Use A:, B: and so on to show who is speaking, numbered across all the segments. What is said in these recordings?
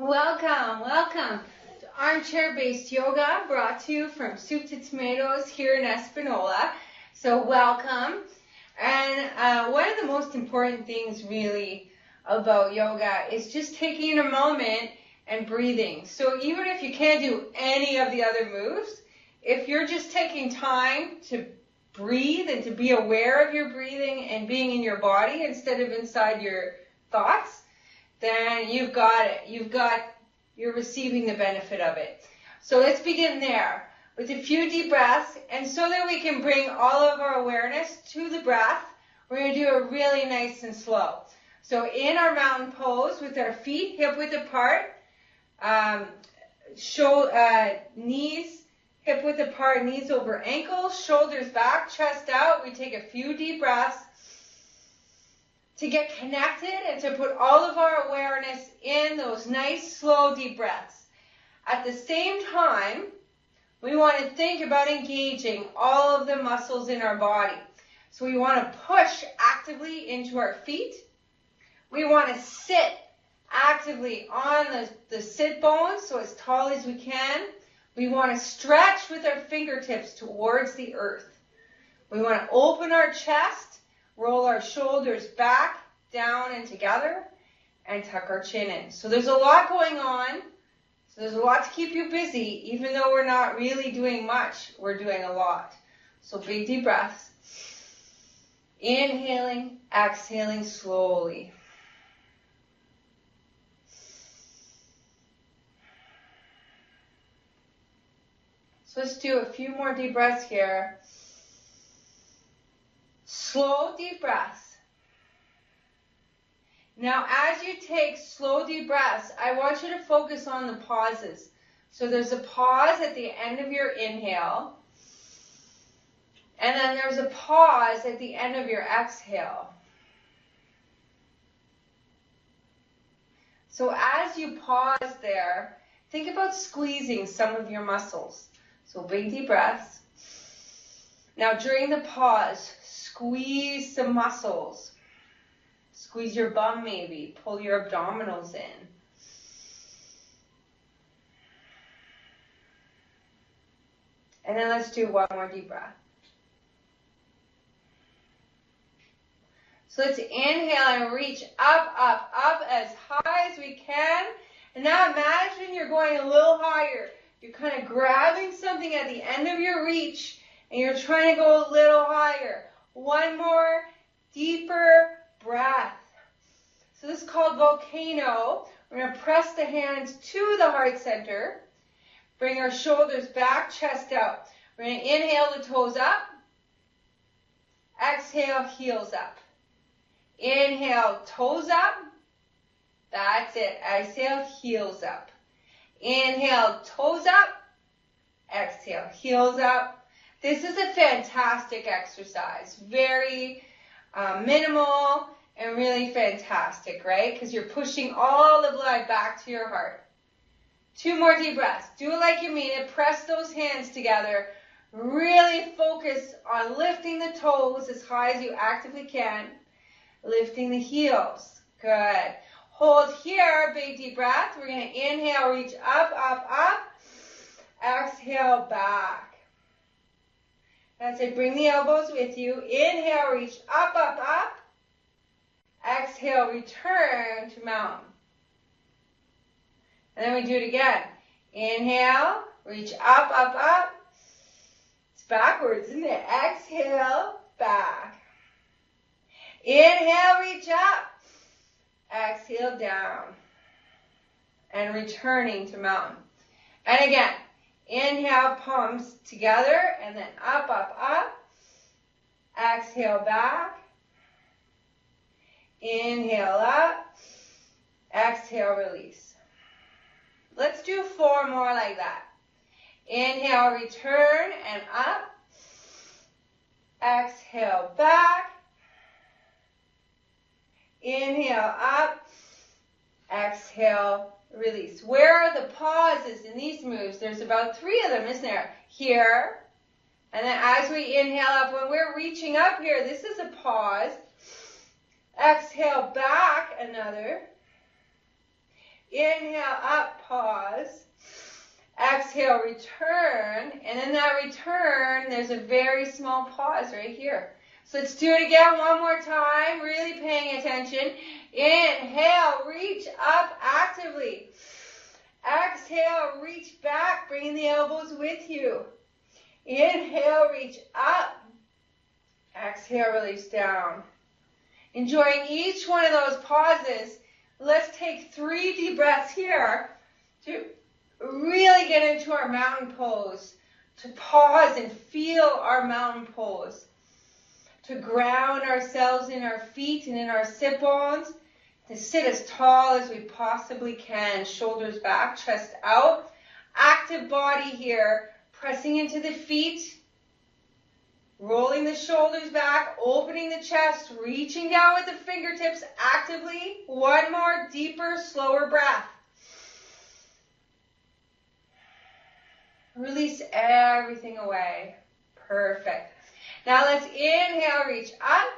A: Welcome to Armchair-Based Yoga, brought to you from Soup to Tomatoes here in Espanola. So welcome. And one of the most important things really about yoga is just taking a moment and breathing. So even if you can't do any of the other moves, if you're just taking time to breathe and to be aware of your breathing and being in your body instead of inside your thoughts, then you've got it. You're receiving the benefit of it. So let's begin there with a few deep breaths. And so that we can bring all of our awareness to the breath, we're going to do it really nice and slow. So in our mountain pose with our feet hip width apart, knees hip width apart, knees over ankles, shoulders back, chest out. We take a few deep breaths to get connected and to put all of our awareness in those nice, slow, deep breaths. At the same time, we want to think about engaging all of the muscles in our body. So we want to push actively into our feet. We want to sit actively on the sit bones, so as tall as we can. We want to stretch with our fingertips towards the earth. We want to open our chest, roll our shoulders back, down, and together, and tuck our chin in. So there's a lot going on. So there's a lot to keep you busy. Even though we're not really doing much, we're doing a lot. So big deep breaths. Inhaling, exhaling slowly. So let's do a few more deep breaths here. Slow deep breaths. Now, as you take slow deep breaths, I want you to focus on the pauses. So there's a pause at the end of your inhale, and then there's a pause at the end of your exhale. So as you pause there, think about squeezing some of your muscles. So big deep breaths. Now during the pause, squeeze some muscles. Squeeze your bum maybe. Pull your abdominals in. And then let's do one more deep breath. So let's inhale and reach up, up, up as high as we can. And now imagine you're going a little higher. You're kind of grabbing something at the end of your reach and you're trying to go a little higher. One more deeper breath. So this is called volcano. We're going to press the hands to the heart center. Bring our shoulders back, chest out. We're going to inhale the toes up. Exhale, heels up. Inhale, toes up. That's it. Exhale, heels up. Inhale, toes up. Exhale, heels up. This is a fantastic exercise. Very minimal and really fantastic, right? Because you're pushing all the blood back to your heart. Two more deep breaths. Do it like you mean it. Press those hands together. Really focus on lifting the toes as high as you actively can. Lifting the heels. Good. Hold here, big deep breath. We're going to inhale, reach up, up, up. Exhale, back. That's it. Bring the elbows with you. Inhale, reach up, up, up. Exhale, return to mountain. And then we do it again. Inhale, reach up, up, up. It's backwards, isn't it? Exhale, back. Inhale, reach up. Exhale, down. And returning to mountain. And again, inhale, palms together, and then up, up, up. Exhale, back. Inhale up. Exhale, release. Let's do 4 more like that. Inhale, return and up. Exhale, back. Inhale, up. Exhale, release. Where are the pauses in these moves? There's about 3 of them, isn't there? Here. And then as we inhale up, when we're reaching up here, this is a pause. Exhale, back, another. Inhale up, pause. Exhale, return. And in that return, there's a very small pause right here. So let's do it again one more time, really paying attention. Inhale, reach up actively. Exhale, reach back, bringing the elbows with you. Inhale, reach up. Exhale, release down. Enjoying each one of those pauses. Let's take 3 deep breaths here to really get into our mountain pose, to pause and feel our mountain pose, to ground ourselves in our feet and in our sit bones, to sit as tall as we possibly can, shoulders back, chest out. Active body here, pressing into the feet, rolling the shoulders back, opening the chest, reaching down with the fingertips actively. One more deeper, slower breath. Release everything away. Perfect. Now let's inhale, reach up.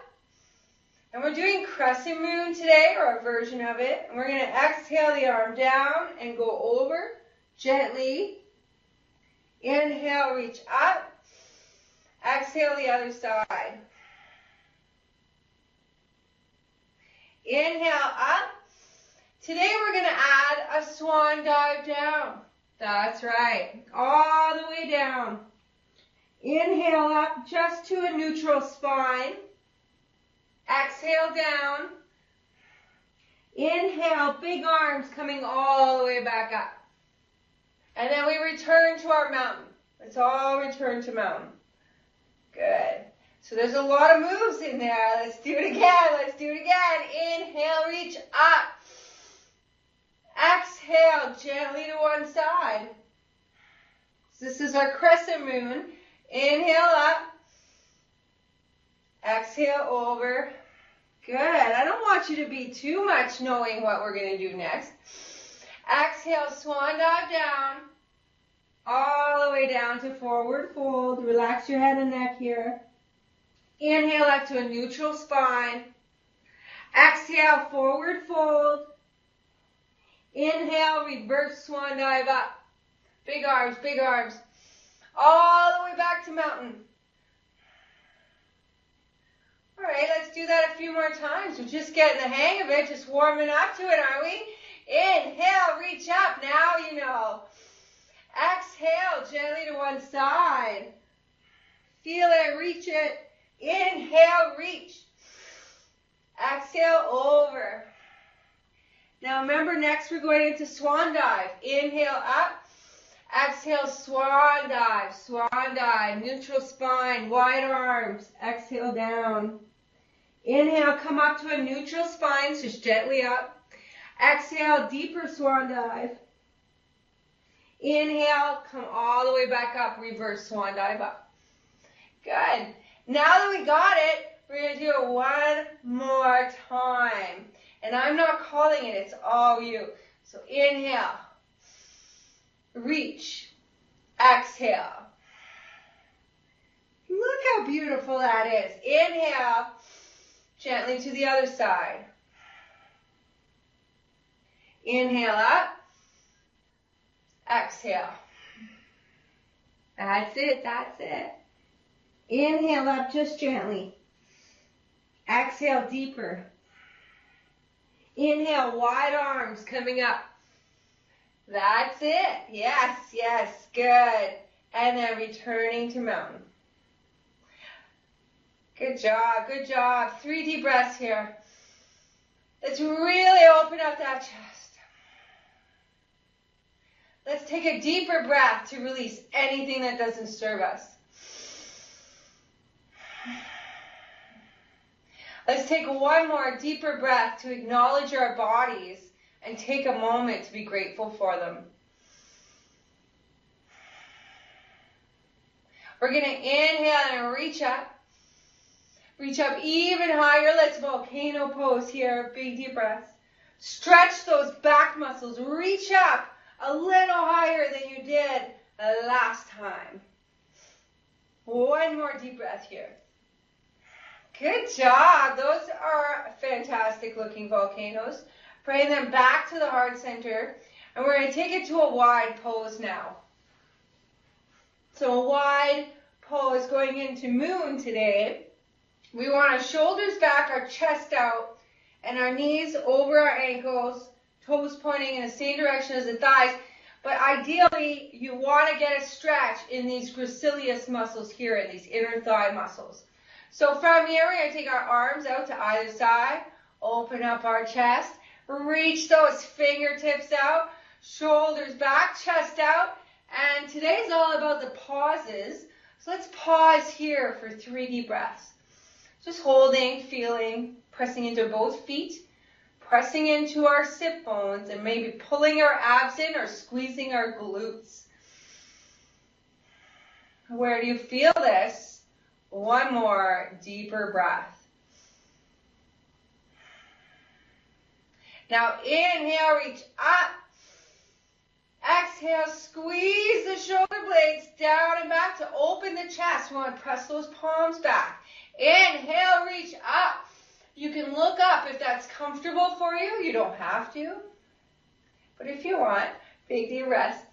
A: And we're doing crescent moon today, or a version of it. And we're going to exhale the arm down and go over gently. Inhale, reach up. Exhale the other side. Inhale up. Today we're going to add a swan dive down. That's right. All the way down. Inhale up just to a neutral spine. Exhale down. Inhale, big arms coming all the way back up. And then we return to our mountain. Let's all return to mountain. Good. So there's a lot of moves in there. Let's do it again. Let's do it again. Inhale, reach up. Exhale, gently to one side. So this is our crescent moon. Inhale up. Exhale over. Good. I don't want you to be too much knowing what we're going to do next. Exhale, swan dive down. All the way down to forward fold. Relax your head and neck here. Inhale up to a neutral spine. Exhale, forward fold. Inhale, reverse swan dive up. Big arms, big arms. All the way back to mountain. All right, let's do that a few more times. We're just getting the hang of it, just warming up to it, aren't we? Inhale, reach up. Now you know. Exhale, gently to one side. Feel it, reach it. Inhale, reach. Exhale, over. Now remember, next we're going into swan dive. Inhale up. Exhale, swan dive, neutral spine, wide arms. Exhale down. Inhale, come up to a neutral spine, just gently up. Exhale, deeper swan dive. Inhale, come all the way back up, reverse swan dive up. Good. Now that we got it, we're going to do it one more time. And I'm not calling it, it's all you. So inhale. Reach. Exhale. Look how beautiful that is. Inhale. Gently to the other side. Inhale up. Exhale. That's it, that's it. Inhale up just gently. Exhale deeper. Inhale, wide arms coming up. That's it. Yes, yes, good. And then returning to mountain. Good job, good job. 3 deep breaths here. Let's really open up that chest. Let's take a deeper breath to release anything that doesn't serve us. Let's take one more deeper breath to acknowledge our bodies and take a moment to be grateful for them. We're going to inhale and reach up. Reach up even higher. Let's volcano pose here. Big deep breaths. Stretch those back muscles. Reach up a little higher than you did last time. One more deep breath here. Good job. Those are fantastic looking volcanoes. Bring them back to the heart center. And we're going to take it to a wide pose now. So a wide pose going into moon today. We want our shoulders back, our chest out, and our knees over our ankles, toes pointing in the same direction as the thighs. But ideally, you want to get a stretch in these gracilis muscles here, in these inner thigh muscles. So from here, we're going to take our arms out to either side, open up our chest, reach those fingertips out, shoulders back, chest out. And today's all about the pauses. So let's pause here for 3 deep breaths. Just holding, feeling, pressing into both feet, pressing into our sit bones, and maybe pulling our abs in or squeezing our glutes. Where do you feel this? One more deeper breath. Now inhale, reach up. Exhale, squeeze the shoulder blades down and back to open the chest. We want to press those palms back. Inhale, reach up. You can look up if that's comfortable for you. You don't have to. But if you want, big deep breath.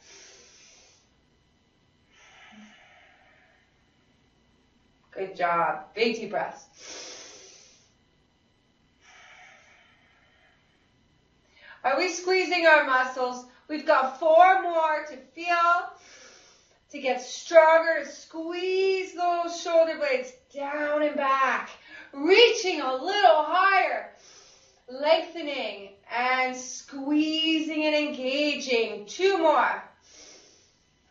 A: Good job. Big deep breaths. Are we squeezing our muscles? We've got 4 more to feel, to get stronger, to squeeze those shoulder blades down and back, reaching a little higher, lengthening and squeezing and engaging. 2 more.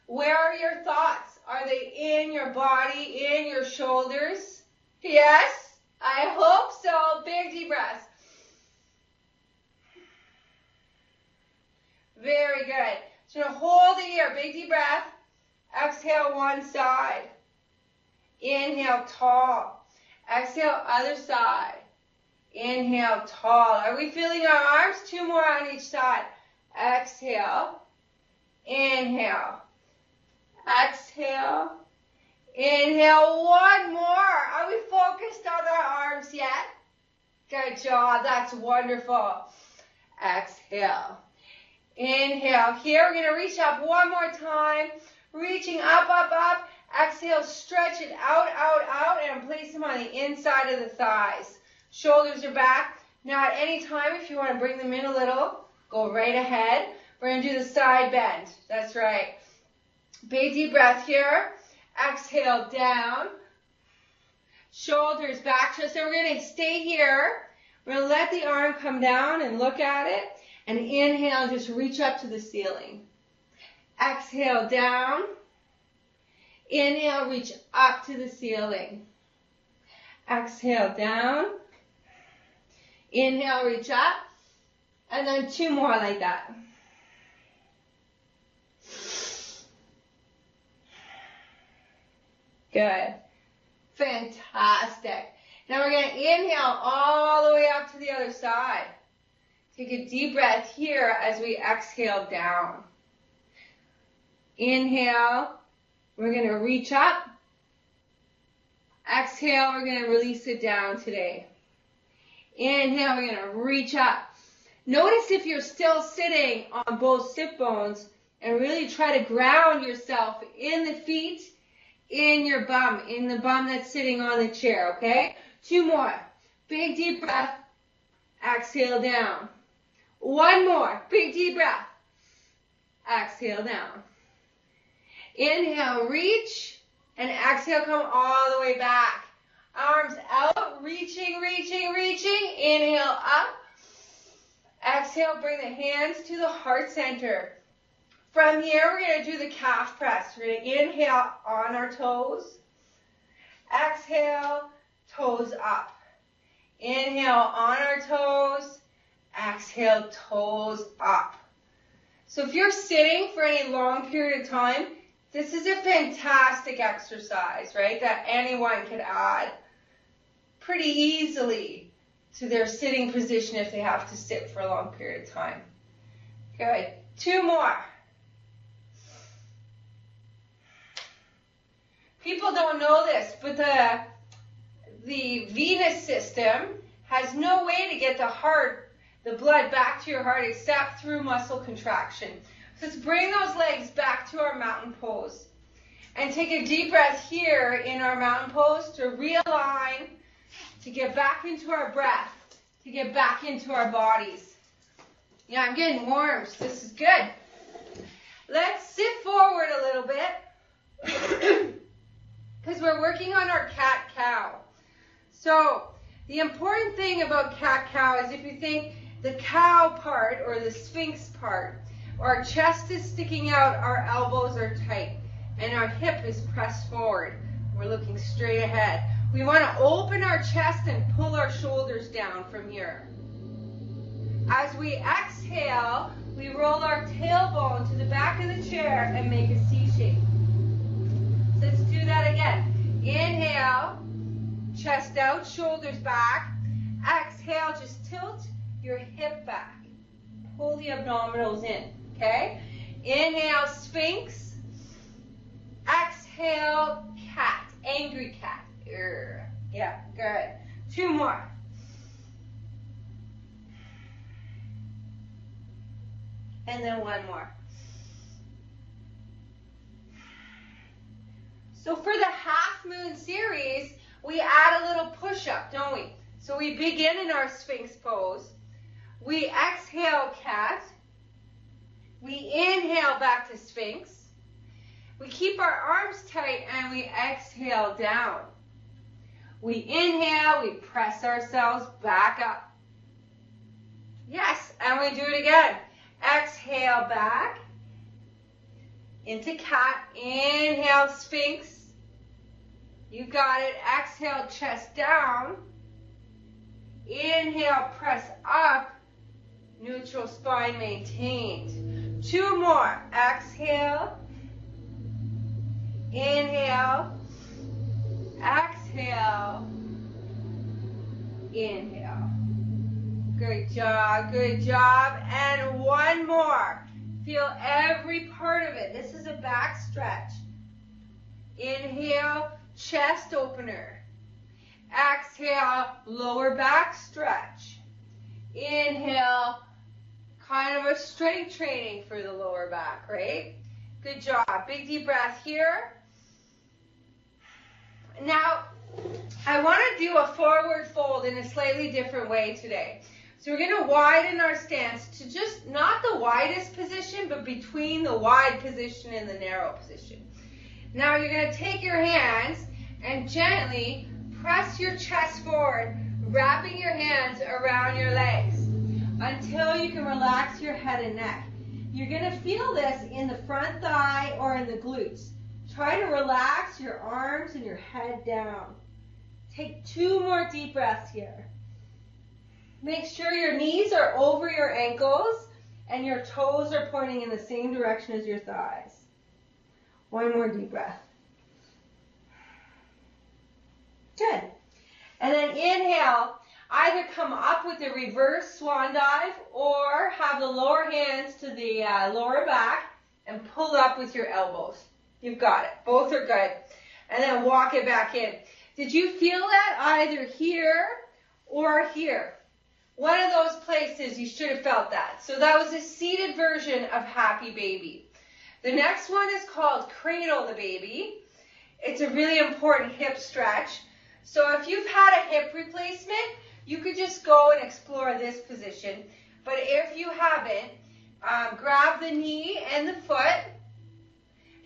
A: Where are your thoughts? Are they in your body, in your shoulders? Yes? I hope so. Big deep breaths. Very good. So hold it here. Big deep breath. Exhale one side. Inhale tall. Exhale other side. Inhale tall. Are we feeling our arms? 2 more on each side. Exhale. Inhale. Exhale. Inhale. 1 more. Are we focused on our arms yet? Good job. That's wonderful. Exhale. Inhale. Here we're going to reach up 1 more time. Reaching up, up, up. Exhale, stretch it out, out, out, and place them on the inside of the thighs. Shoulders are back. Now at any time, if you want to bring them in a little, go right ahead. We're going to do the side bend. That's right. Big deep breath here. Exhale, down. Shoulders back. So we're going to stay here. We're going to let the arm come down and look at it. And inhale, just reach up to the ceiling. Exhale, down. Inhale, reach up to the ceiling. Exhale, down. Inhale, reach up. And then 2 more like that. Good. Fantastic. Now we're going to inhale all the way up to the other side. Take a deep breath here as we exhale down. Inhale. We're going to reach up. Exhale, we're going to release it down today. Inhale, we're going to reach up. Notice if you're still sitting on both sit bones and really try to ground yourself in the feet, in your bum, in the bum that's sitting on the chair, okay? 2 more. Big deep breath. Exhale down. 1 more. Big deep breath. Exhale down. Inhale, reach, and exhale, come all the way back. Arms out, reaching, reaching, reaching. Inhale, up. Exhale, bring the hands to the heart center. From here, we're going to do the calf press. We're going to inhale on our toes. Exhale, toes up. Inhale on our toes. Exhale, toes up. So if you're sitting for any long period of time, this is a fantastic exercise, right, that anyone could add pretty easily to their sitting position if they have to sit for a long period of time. Good. 2 more. People don't know this, but the venous system has no way to get the heart the blood back to your heart except through muscle contraction. So let's bring those legs back to our mountain pose. And take a deep breath here in our mountain pose to realign, to get back into our breath, to get back into our bodies. Yeah, I'm getting warm, so this is good. Let's sit forward a little bit because we're working on our cat-cow. So the important thing about cat-cow is if you think the cow part or the sphinx part, our chest is sticking out, our elbows are tight, and our hip is pressed forward. We're looking straight ahead. We want to open our chest and pull our shoulders down from here. As we exhale, we roll our tailbone to the back of the chair and make a C shape. So let's do that again. Inhale, chest out, shoulders back. Exhale, just tilt your hip back. Pull the abdominals in, okay? Inhale, sphinx. Exhale, cat, angry cat. Yeah, good. 2 more. And then 1 more. So for the half moon series, we add a little push-up, don't we? So we begin in our sphinx pose. We exhale, cat. We inhale back to sphinx. We keep our arms tight and we exhale down. We inhale, we press ourselves back up. Yes, and we do it again. Exhale back into cat. Inhale, sphinx. You got it. Exhale, chest down. Inhale, press up. Neutral spine maintained. 2 more. Exhale. Inhale. Exhale. Inhale. Good job, good job. And 1 more. Feel every part of it. This is a back stretch. Inhale, chest opener. Exhale, lower back stretch. Inhale, kind of a strength training for the lower back, right? Good job. Big deep breath here. Now, I want to do a forward fold in a slightly different way today. So we're going to widen our stance to just not the widest position, but between the wide position and the narrow position. Now you're going to take your hands and gently press your chest forward, wrapping your hands around your legs until you can relax your head and neck. You're going to feel this in the front thigh or in the glutes. Try to relax your arms and your head down. Take 2 more deep breaths here. Make sure your knees are over your ankles and your toes are pointing in the same direction as your thighs. 1 more deep breath. Good. And then inhale. Either come up with a reverse swan dive or have the lower hands to the lower back and pull up with your elbows. You've got it. Both are good. And then walk it back in. Did you feel that either here or here? One of those places you should have felt that. So that was a seated version of Happy Baby. The next one is called Cradle the Baby. It's a really important hip stretch. So if you've had a hip replacement, you could just go and explore this position. But if you haven't, grab the knee and the foot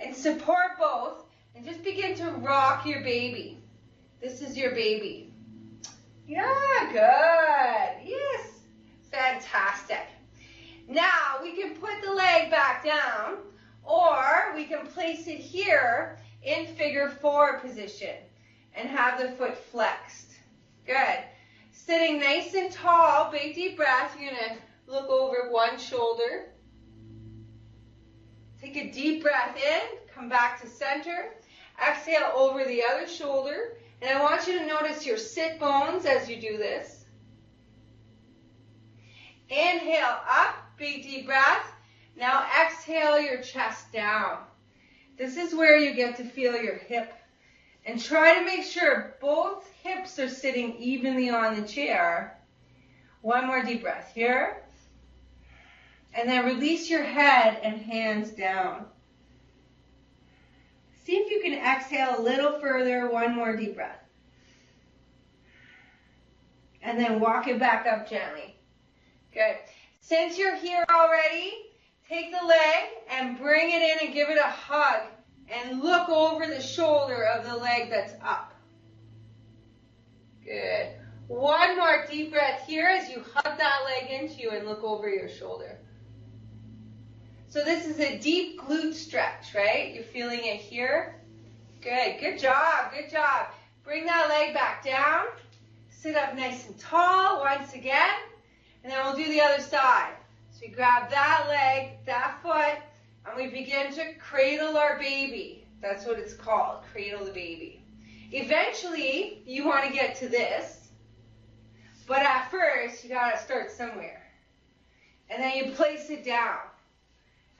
A: and support both and just begin to rock your baby. This is your baby. Yeah, good. Yes. Fantastic. Now we can put the leg back down or we can place it here in figure 4 position and have the foot flexed. Good. Sitting nice and tall, big deep breath. You're going to look over one shoulder. Take a deep breath in, come back to center. Exhale over the other shoulder. And I want you to notice your sit bones as you do this. Inhale up, big deep breath. Now exhale your chest down. This is where you get to feel your hip. And try to make sure both hips are sitting evenly on the chair One more deep breath here. And then release your head and hands down. See if you can exhale a little further. One more deep breath. And then walk it back up gently. Good. Since you're here already, take the leg and bring it in and give it a hug. And look over the shoulder of the leg that's up. Good. One more deep breath here as you hug that leg into you and look over your shoulder. So this is a deep glute stretch, right? You're feeling it here. Good. Good job. Good job. Bring that leg back down. Sit up nice and tall once again. And then we'll do the other side. So we grab that leg, that foot, and we begin to cradle our baby. That's what it's called, cradle the baby. Eventually, you want to get to this. But at first, you got to start somewhere. And then you place it down.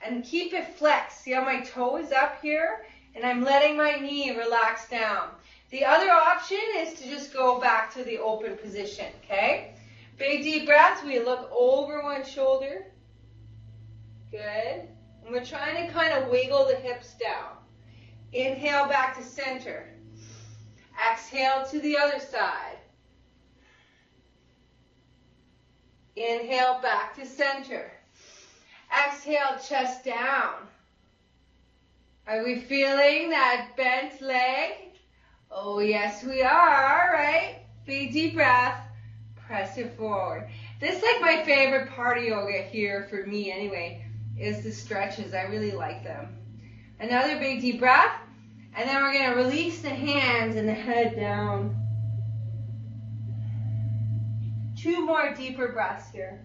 A: And keep it flexed. See how my toe is up here? And I'm letting my knee relax down. The other option is to just go back to the open position, okay? Big deep breaths. We look over one shoulder. Good. And we're trying to kind of wiggle the hips down. Inhale back to center. Exhale to the other side. Inhale back to center. Exhale, chest down. Are we feeling that bent leg? Oh, yes, we are, right? Big deep breath. Press it forward. This is like my favorite part of yoga here, for me anyway, is the stretches. I really like them. Another big deep breath. And then we're going to release the hands and the head down. 2 more deeper breaths here.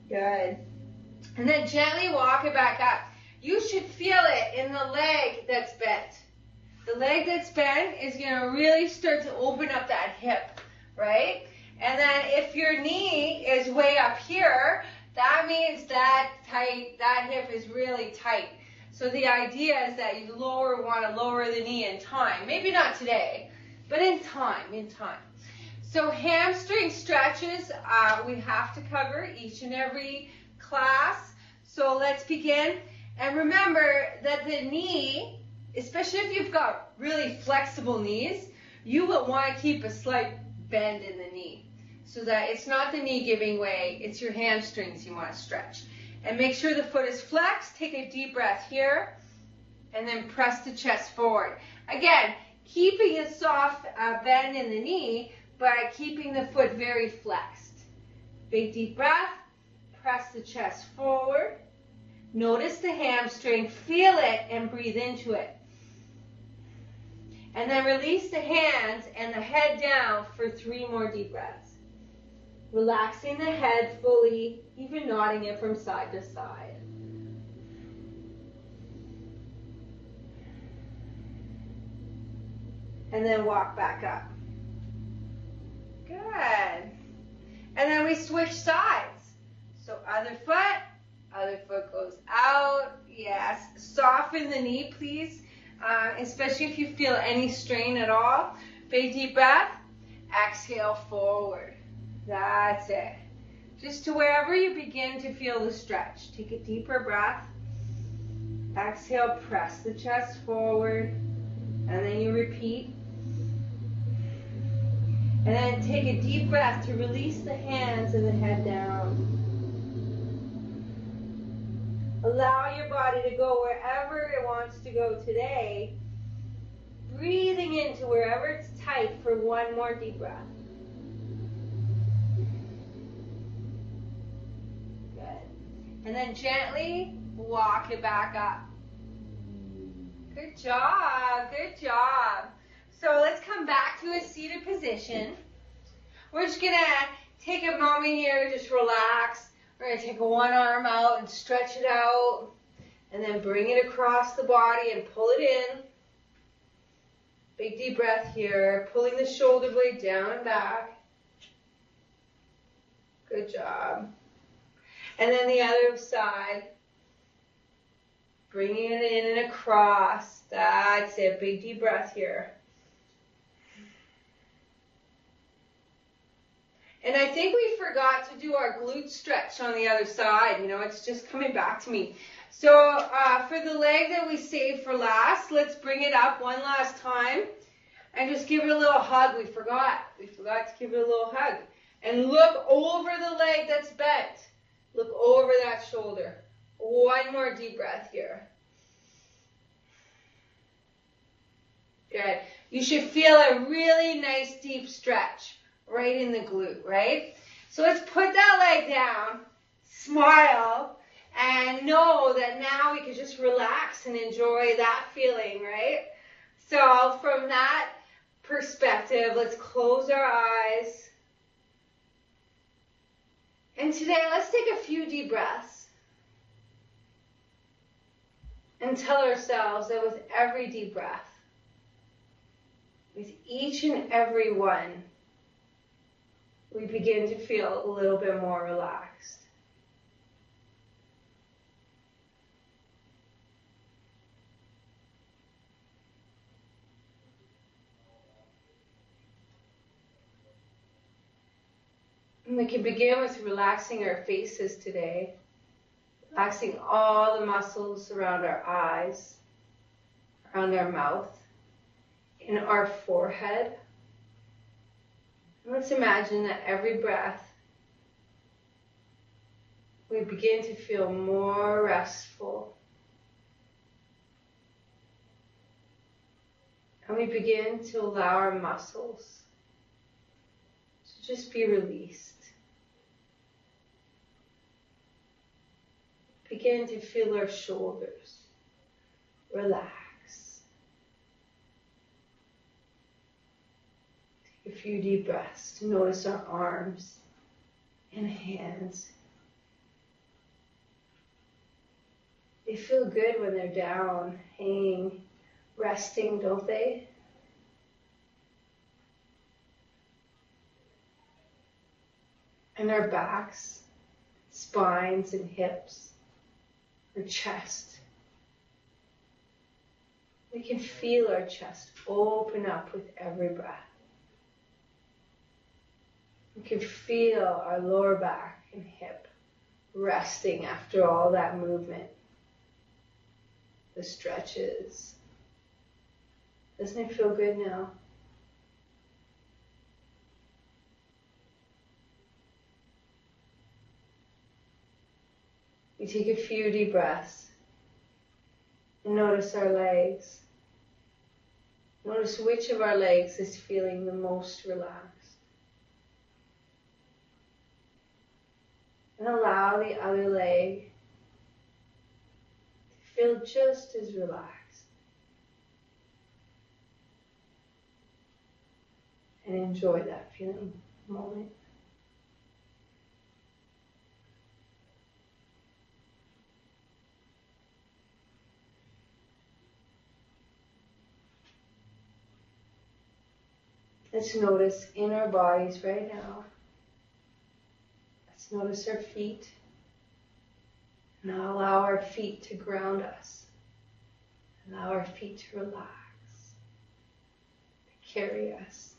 A: Good. And then gently walk it back up. You should feel it in the leg that's bent. The leg that's bent is going to really start to open up that hip, right? And then if your knee is way up here, that means that hip is really tight. So the idea is that you want to lower the knee in time. Maybe not today, but in time. So hamstring stretches, we have to cover each and every class. So let's begin. And remember that the knee, especially if you've got really flexible knees, you will want to keep a slight bend in the knee so that it's not the knee giving way, it's your hamstrings you want to stretch. And make sure the foot is flexed. Take a deep breath here and then press the chest forward. Again, keeping a soft bend in the knee, but keeping the foot very flexed. Big deep breath. Press the chest forward. Notice the hamstring. Feel it and breathe into it. And then release the hands and the head down for 3 more deep breaths. Relaxing the head fully, even nodding it from side to side. And then walk back up. Good. And then we switch sides. So other foot goes out. Yes. Soften the knee, please. Especially if you feel any strain at all. Big deep breath. Exhale forward. That's it. Just to wherever you begin to feel the stretch. Take a deeper breath. Exhale, press the chest forward. And then you repeat. And then take a deep breath to release the hands and the head down. Allow your body to go wherever it wants to go today. Breathing into wherever it's tight for 1 more deep breath. Good. And then gently walk it back up. Good job, good job. So let's come back to a seated position. We're just going to take a moment here, just relax. We're going to take one arm out and stretch it out. And then bring it across the body and pull it in. Big deep breath here, pulling the shoulder blade down and back. Good job. And then the other side. Bringing it in and across. That's it. Big deep breath here. And I think we forgot to do our glute stretch on the other side. You know, it's just coming back to me. So for the leg that we saved for last, let's bring it up one last time and just give it a little hug. We forgot to give it a little hug. And look over the leg that's bent. Look over that shoulder. One more deep breath here. Good. You should feel a really nice deep stretch right in the glute, right? So let's put that leg down, smile, and know that now we can just relax and enjoy that feeling, right? So from that perspective, let's close our eyes. And today, let's take a few deep breaths and tell ourselves that with every deep breath, with each and every one, we begin to feel a little bit more relaxed. And we can begin with relaxing our faces today, relaxing all the muscles around our eyes, around our mouth, in our forehead. Let's imagine that every breath we begin to feel more restful. And we begin to allow our muscles to just be released. Begin to feel our shoulders relax. A few deep breaths to notice our arms and hands. They feel good when they're down, hanging, resting, don't they? And our backs, spines and hips, our chest. We can feel our chest open up with every breath. We can feel our lower back and hip resting after all that movement, the stretches. Doesn't it feel good now? We take a few deep breaths and notice our legs. Notice which of our legs is feeling the most relaxed. And allow the other leg to feel just as relaxed. And enjoy that feeling moment. Let's notice in our bodies right now. Let's notice our feet. Now allow our feet to ground us. Allow our feet to relax, to carry us.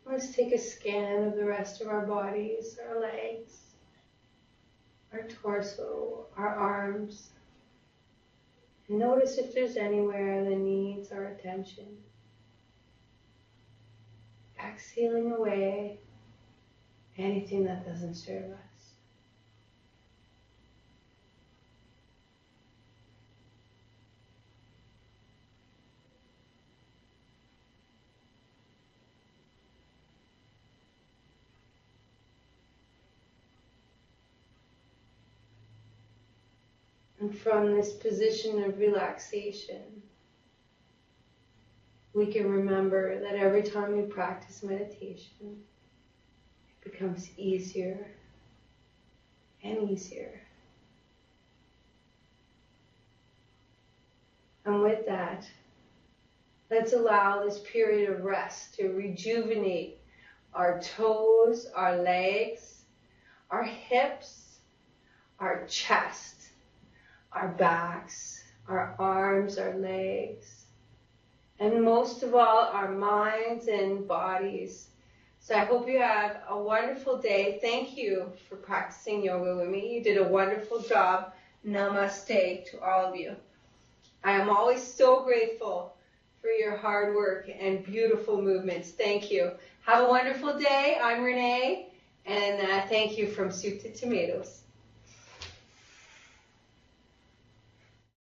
A: Let's take a scan of the rest of our bodies, our legs, our torso, our arms. And notice if there's anywhere that needs our attention. Exhaling away anything that doesn't serve us. And from this position of relaxation, we can remember that every time we practice meditation, it becomes easier and easier. And with that, let's allow this period of rest to rejuvenate our toes, our legs, our hips, our chest, our backs, our arms, our legs, and most of all, our minds and bodies. So I hope you have a wonderful day. Thank you for practicing yoga with me. You did a wonderful job. Namaste to all of you. I am always so grateful for your hard work and beautiful movements. Thank you. Have a wonderful day. I'm Renee, and thank you from Soup to Tomatoes.